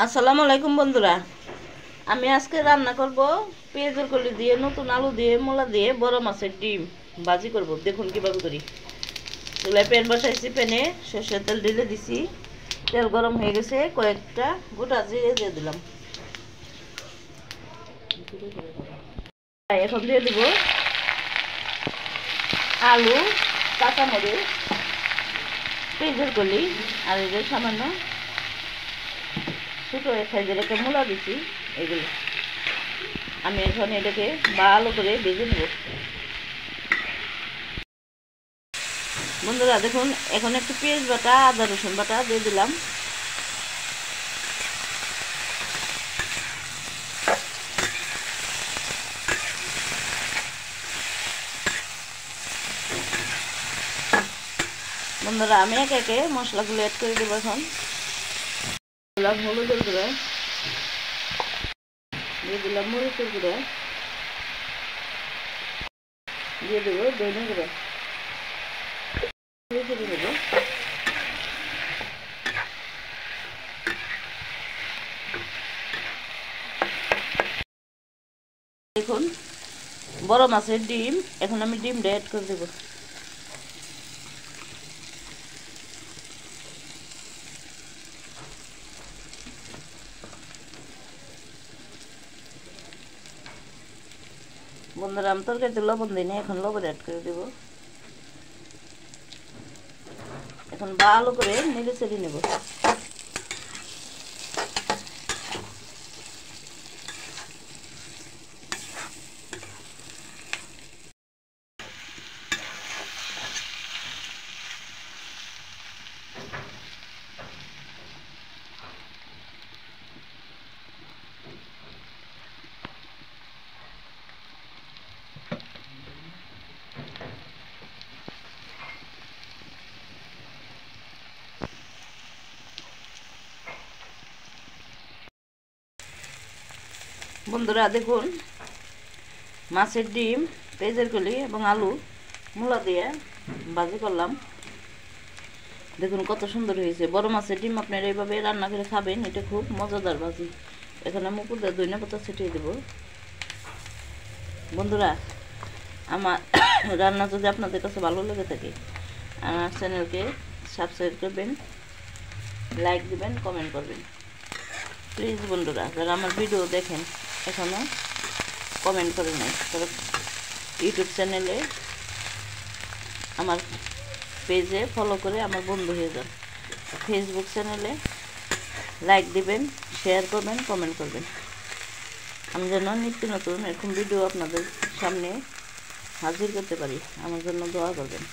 আসসালামু আলাইকুম বন্ধুরা, আমি আজকে রান্না করব পেঁয়াজের কলি দিয়ে, নতুন আলু দিয়ে, মূলা দিয়ে বড় মাছের ডিম ভাজি করব। দেখুন কিভাবে করি। চুলায় প্যান বসাইছি, প্যানে সরষের তেল ঢেলে দিছি। তেল গরম হয়ে গেছে, কয়েকটা গোটা জিরে দিয়ে দিলাম। এখন দিয়ে দেব আলু, কাঁচামরিচ, পেঁয়াজের কলি আর এই যে সামান্য ছোটো সাইজের একটা মূলা দিছি। এগুলো আমি এখন এটাকে ভালো করে ভেজে নেব। বন্ধুরা দেখুন, এখন একটু পেঁয়াজ বাটা, আদা রসুন বাটা দিয়ে দিলাম। বন্ধুরা আমি একে একে মশলাগুলো অ্যাড করে দেবো। এখন দিলাম হলুদের গুঁড়া, দিয়ে দিলাম মরিচের গুঁড়া, দিয়ে দেবো ধনে গুঁড়া, দিয়ে দেবো দেখুন বড় মাছের ডিম। এখন আমি ডিমটা অ্যাড করে দেবো। বন্ধুরা আমি তরকারিতে লবণ দিই না, এখন লবণ অ্যাড করে দেবো। এখন ভালো করে নেড়ে চেড়ে নেব। বন্ধুরা দেখুন মাছের ডিম, পেঁয়াজের কলি এবং আলু মূলা দিয়ে ভাজি করলাম। দেখুন কত সুন্দর হয়েছে। বড় মাছের ডিম আপনারা এইভাবে রান্না করে খাবেন, এটা খুব মজাদার ভাজি। এখানে আমি উপর দিয়ে ধনিয়া পাতা ছিটিয়ে দেবো। বন্ধুরা আমার রান্না যদি আপনাদের কাছে ভালো লেগে থাকে, আমার চ্যানেলকে সাবস্ক্রাইব করবেন, লাইক দিবেন, কমেন্ট করবেন প্লিজ। বন্ধুরা যারা আমার ভিডিও দেখেন এখনও কমেন্ট করে নাই, তারা ইউটিউব চ্যানেলে আমার পেজে ফলো করে আমার বন্ধু হয়ে যান। ফেসবুক চ্যানেলে লাইক দিবেন, শেয়ার করবেন, কমেন্ট করবেন। আমি যেন নিত্য নতুন এরকম ভিডিও আপনাদের সামনে হাজির করতে পারি, আমার জন্য দোয়া করবেন।